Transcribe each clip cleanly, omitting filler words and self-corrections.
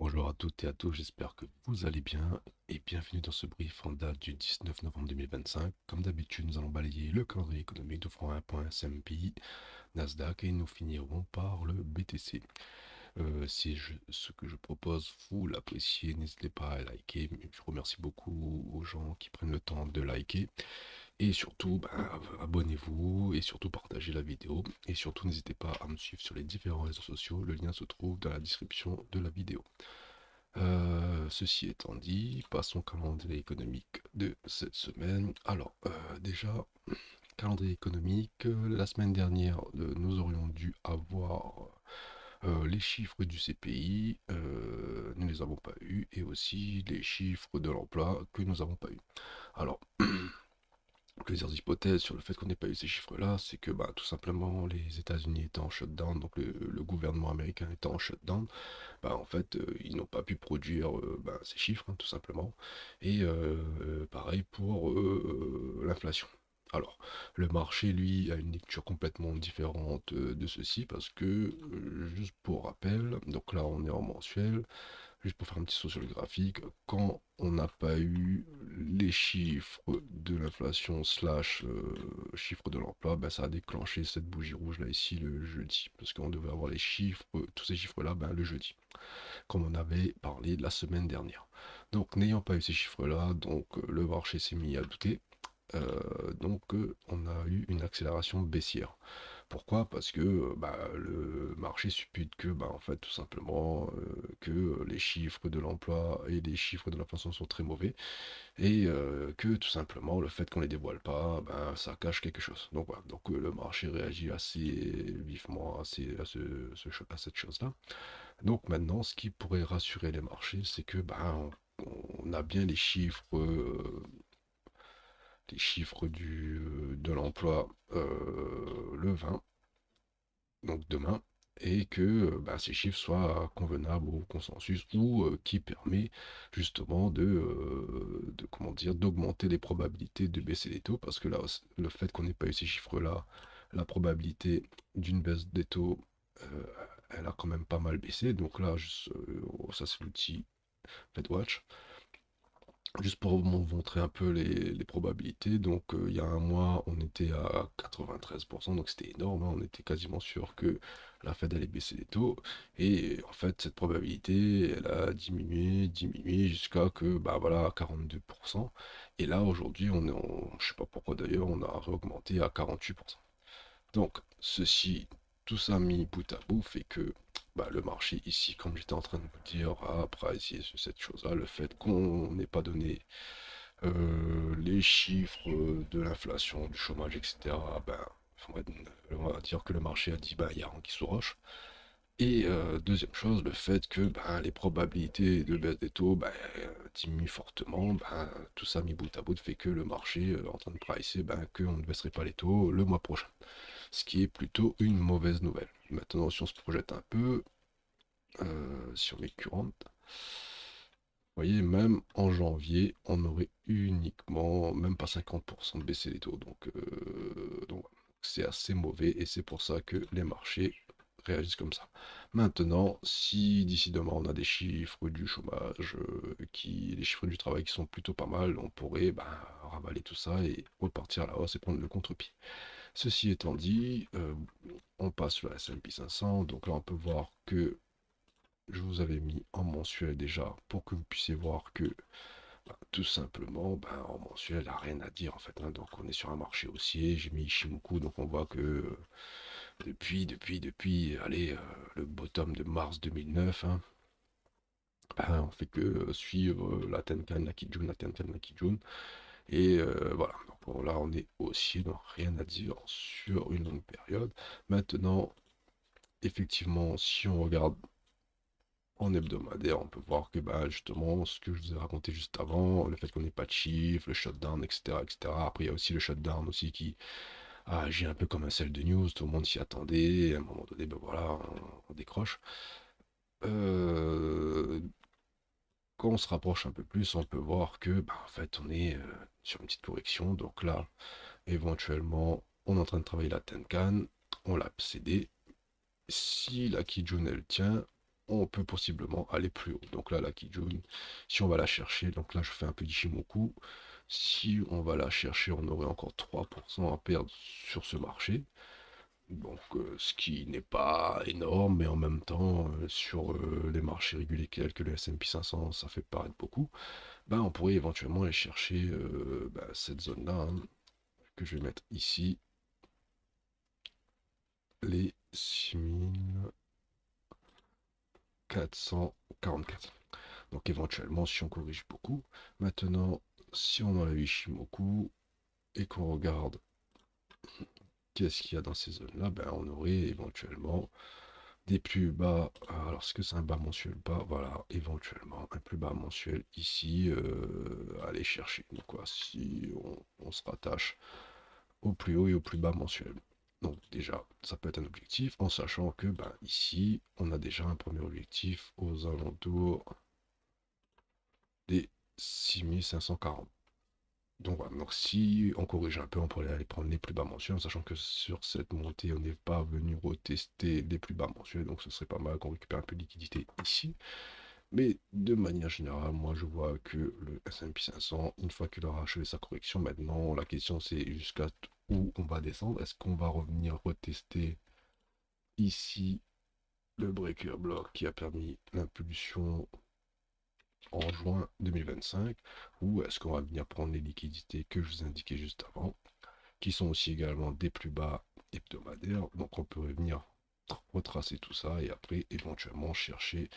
Bonjour à toutes et à tous, j'espère que vous allez bien et bienvenue dans ce brief en date du 19 novembre 2025. Comme d'habitude, nous allons balayer le calendrier économique de franc 1 S&P, Nasdaq et nous finirons par le BTC. Si ce que je propose vous l'appréciez, n'hésitez pas à liker. Je remercie beaucoup aux gens qui prennent le temps de liker et surtout abonnez-vous et surtout partagez la vidéo et surtout n'hésitez pas à me suivre sur les différents réseaux sociaux. Le lien se trouve dans la description de la vidéo. Ceci étant dit, passons au calendrier économique de cette semaine. Alors, déjà, calendrier économique, la semaine dernière, nous aurions dû avoir les chiffres du CPI, nous ne les avons pas eus, et aussi les chiffres de l'emploi que nous n'avons pas eu. Alors, plusieurs hypothèses sur le fait qu'on n'ait pas eu ces chiffres-là, c'est que tout simplement les États-Unis étant en shutdown, donc le gouvernement américain étant en shutdown, en fait, ils n'ont pas pu produire ces chiffres, hein, tout simplement. Et pareil pour l'inflation. Alors, le marché, lui, a une lecture complètement différente de ceci, parce que, juste pour rappel, donc là on est en mensuel, juste pour faire un petit saut sur le graphique, quand on n'a pas eu les chiffres de l'inflation slash chiffres de l'emploi, ça a déclenché cette bougie rouge là ici le jeudi, parce qu'on devait avoir les chiffres, tous ces chiffres là, le jeudi comme on avait parlé la semaine dernière. Donc, n'ayant pas eu ces chiffres-là, donc le marché s'est mis à douter. On a eu une accélération baissière. Pourquoi? Parce que le marché suppute que, en fait, tout simplement, que les chiffres de l'emploi et les chiffres de l'inflation sont très mauvais et que tout simplement le fait qu'on les dévoile pas, ça cache quelque chose. Donc voilà, donc le marché réagit assez vivement à cette chose-là. Donc maintenant, ce qui pourrait rassurer les marchés, c'est que on a bien les chiffres de l'emploi le 20, donc demain, et que ces chiffres soient convenables au consensus ou qui permet justement comment dire, d'augmenter les probabilités de baisser les taux, parce que là, le fait qu'on n'ait pas eu ces chiffres-là, la probabilité d'une baisse des taux, euh, elle a quand même pas mal baissé. Donc là, ça c'est l'outil FedWatch. Juste pour vous montrer un peu les probabilités, donc il y a un mois, on était à 93%, donc c'était énorme, hein, on était quasiment sûr que la Fed allait baisser les taux, et en fait, cette probabilité, elle a diminué, diminué, jusqu'à que, voilà, à 42%, et là, aujourd'hui, je sais pas pourquoi d'ailleurs, on a réaugmenté à 48%. Donc, tout ça mis bout à bout fait que le marché ici, comme j'étais en train de vous dire, a apprécié sur cette chose-là, le fait qu'on n'ait pas donné les chiffres de l'inflation, du chômage, etc. On va dire que le marché a dit, il y a Anguille sous roche. Et deuxième chose, le fait que les probabilités de baisse des taux diminuent fortement, tout ça mis bout à bout fait que le marché est en train de pricer qu'on ne baisserait pas les taux le mois prochain, ce qui est plutôt une mauvaise nouvelle. Maintenant, si on se projette un peu sur les courantes, vous voyez, même en janvier, on aurait uniquement, même pas 50% de baisser les taux. Donc voilà. C'est assez mauvais et c'est pour ça que les marchés réagissent comme ça. Maintenant, si d'ici demain on a des chiffres du chômage, les chiffres du travail qui sont plutôt pas mal, on pourrait ravaler tout ça et repartir à la hausse et prendre le contre-pied. Ceci étant dit, on passe sur la S&P 500. Donc là, on peut voir que je vous avais mis en mensuel déjà pour que vous puissiez voir que tout simplement, en mensuel, il n'y a rien à dire en fait, hein. Donc on est sur un marché haussier. J'ai mis Ishimoku, donc on voit que depuis, allez, le bottom de mars 2009, hein, on fait que suivre la Tenkan, la Kijun, la Tenkan, la Kijun. Et voilà, donc bon, là on est haussier, donc rien à dire sur une longue période. Maintenant, effectivement, si on regarde en hebdomadaire, on peut voir que justement, ce que je vous ai raconté juste avant, le fait qu'on n'ait pas de chiffres, le shutdown, etc., etc. Après, il y a aussi le shutdown aussi qui a agi un peu comme un sel de news, tout le monde s'y attendait, à un moment donné, voilà, on décroche. Euh, Quand on se rapproche un peu plus, on peut voir que en fait, on est sur une petite correction. Donc là, éventuellement, on est en train de travailler la Tenkan, on l'a cédé. Si la Kijun elle tient, on peut possiblement aller plus haut. Donc là, la Kijun, si on va la chercher, donc là je fais un peu d'Ishimoku, si on va la chercher, on aurait encore 3% à perdre sur ce marché. Donc ce qui n'est pas énorme, mais en même temps, sur les marchés réguliers tels que le S&P 500, ça fait paraître beaucoup. Ben, on pourrait éventuellement aller chercher cette zone-là, hein, que je vais mettre ici, les 6444. Donc éventuellement, si on corrige beaucoup. Maintenant, si on enlève Ishimoku et qu'on regarde qu'est-ce qu'il y a dans ces zones-là, ben, on aurait éventuellement des plus bas. Alors, est-ce que c'est un bas mensuel bas? Voilà, éventuellement un plus bas mensuel ici à aller chercher. Donc, voilà, si on se rattache au plus haut et au plus bas mensuel. Donc déjà, ça peut être un objectif, en sachant que ben, ici, on a déjà un premier objectif aux alentours des 6540. Donc voilà, donc si on corrige un peu, on pourrait aller prendre les plus bas mensuels, en sachant que sur cette montée, on n'est pas venu retester les plus bas mensuels, donc ce serait pas mal qu'on récupère un peu de liquidité ici. Mais de manière générale, moi je vois que le S&P 500, une fois qu'il aura achevé sa correction, maintenant la question c'est jusqu'à où on va descendre. Est-ce qu'on va revenir retester ici le breaker block qui a permis l'impulsion en juin 2025, ou est-ce qu'on va venir prendre les liquidités que je vous indiquais juste avant, qui sont aussi également des plus bas hebdomadaires. Donc on peut revenir retracer tout ça et après éventuellement chercher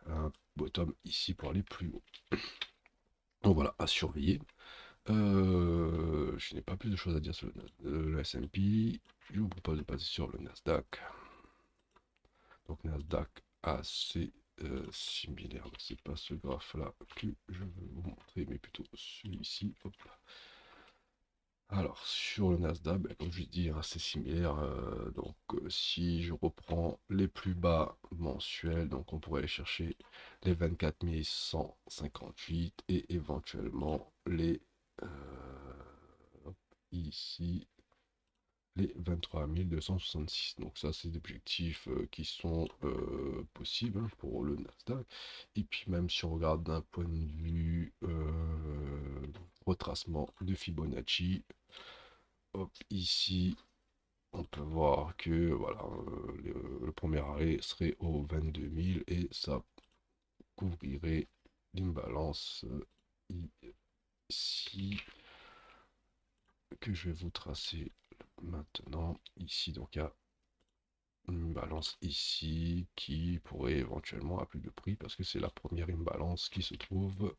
un bottom ici pour aller plus haut. Donc voilà, à surveiller. Je n'ai pas plus de choses à dire sur le S&P. Je vous propose de passer sur le Nasdaq. Donc Nasdaq assez similaire. C'est pas ce graphe là que je veux vous montrer, mais plutôt celui-ci. Hop. Alors sur le Nasdaq, ben, comme je dis, assez similaire. Donc si je reprends les plus bas mensuels, donc on pourrait aller chercher les 24 158 et éventuellement les hop, ici les 23 266. Donc ça, c'est des objectifs qui sont possibles, hein, pour le Nasdaq. Et puis même si on regarde d'un point de vue retracement de Fibonacci, hop, ici, on peut voir que voilà, le premier arrêt serait au 22 000 et ça couvrirait l'imbalance ici que je vais vous tracer maintenant. Ici, donc il y a imbalance ici qui pourrait éventuellement à plus de prix parce que c'est la première imbalance qui se trouve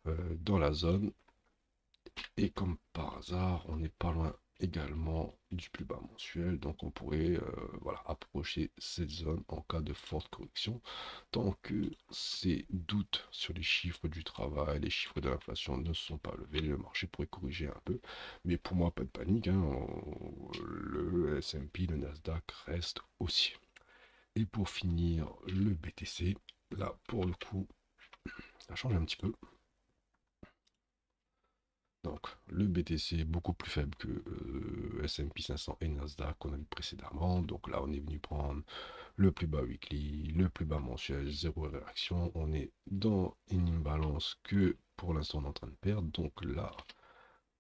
dans la zone et comme par hasard on n'est pas loin également du plus bas mensuel, donc on pourrait voilà, approcher cette zone en cas de forte correction tant que ces doutes sur les chiffres du travail, les chiffres de l'inflation ne sont pas levés. Le marché pourrait corriger un peu, mais pour moi pas de panique, hein, le S&P, le Nasdaq reste haussier. Et pour finir, le BTC, là pour le coup, ça change un petit peu. Donc le BTC est beaucoup plus faible que S&P 500 et Nasdaq qu'on a vu précédemment. Donc là on est venu prendre le plus bas weekly, le plus bas mensuel, zéro réaction. On est dans une imbalance que pour l'instant on est en train de perdre. Donc là,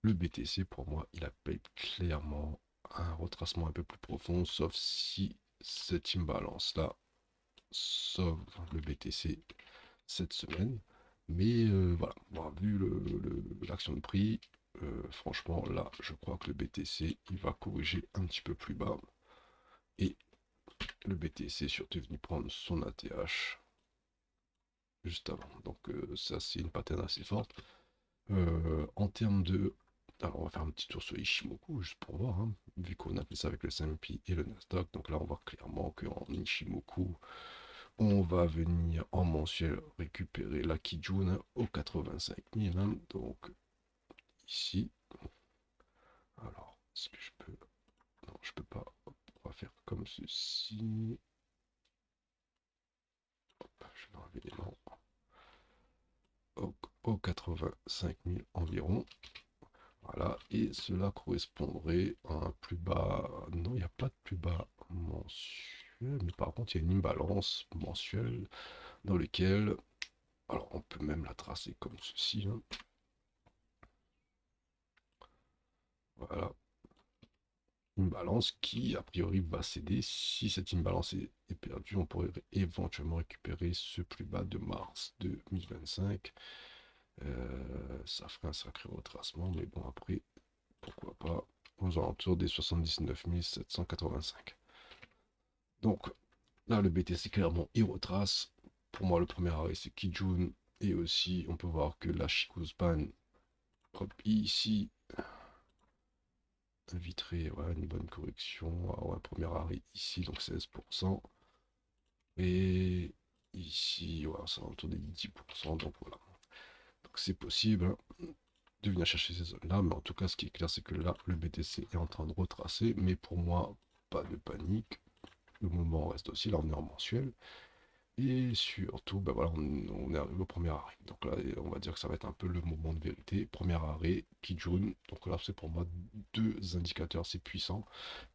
le BTC pour moi, il appelle clairement un retracement un peu plus profond, sauf si cette imbalance-là sauve le BTC cette semaine. Mais voilà, bon, vu l'action de prix, franchement, là, je crois que le BTC, il va corriger un petit peu plus bas. Et le BTC est surtout venu prendre son ATH juste avant. Donc ça, c'est une pattern assez forte. En termes de... Alors, on va faire un petit tour sur Ishimoku, juste pour voir, hein, vu qu'on a fait ça avec le S&P et le Nasdaq. Donc là, on voit clairement qu'en Ishimoku, on va venir en mensuel récupérer la Kijun au 85 000. Hein. Donc ici, alors, est-ce que je peux... Non, je peux pas. Hop, on va faire comme ceci. Hop, je vais enlever les noms. Au 85 000 environ. Voilà, et cela correspondrait à un plus bas. Non, il n'y a pas de plus bas mensuel. mensuel, mais par contre, il y a une imbalance mensuelle dans lequel, alors on peut même la tracer comme ceci, hein. Voilà, une balance qui, a priori, va céder. Si cette imbalance est perdue, on pourrait éventuellement récupérer ce plus bas de mars 2025. Ça ferait un sacré retracement, mais bon, après, pourquoi pas, aux alentours des 79 785. Donc, là, le BTC, clairement, il retrace. Pour moi, le premier arrêt, c'est Kijun. Et aussi, on peut voir que la Chikuspan, hop, ici, inviterait ouais, une bonne correction. Ah ouais, premier arrêt ici, donc 16%. Et ici, ouais, c'est autour des 10%. Donc voilà. Donc c'est possible hein, de venir chercher ces zones-là. Mais en tout cas, ce qui est clair, c'est que là, le BTC est en train de retracer. Mais pour moi, pas de panique. Le moment reste aussi, là on est en mensuel. Et surtout, ben voilà, on est arrivé au premier arrêt. Donc là, on va dire que ça va être un peu le moment de vérité. Premier arrêt, Kijun. Donc là, c'est pour moi deux indicateurs assez puissants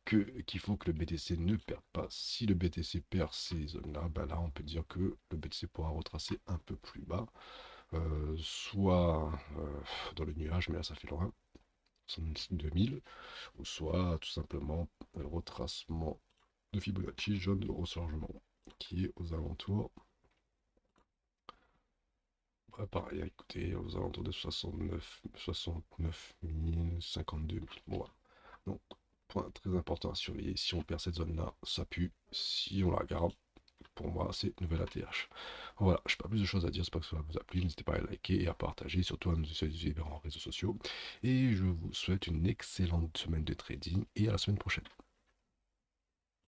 qu'il faut que le BTC ne perde pas. Si le BTC perd ces zones-là, ben là, on peut dire que le BTC pourra retracer un peu plus bas, soit dans le nuage, mais là, ça fait loin, 2000, ou soit tout simplement retracement de Fibonacci, jaune de rechargement, qui est aux alentours. Ouais, pareil, écoutez, aux alentours de 69 000, 52 000. Bon, voilà. Donc, point très important à surveiller, si on perd cette zone-là, ça pue. Si on la garde, pour moi, c'est nouvelle ATH. Voilà, je n'ai pas plus de choses à dire, j'espère que ça vous a plu. N'hésitez pas à liker et à partager, surtout à nous suivre en réseaux sociaux. Et je vous souhaite une excellente semaine de trading et à la semaine prochaine.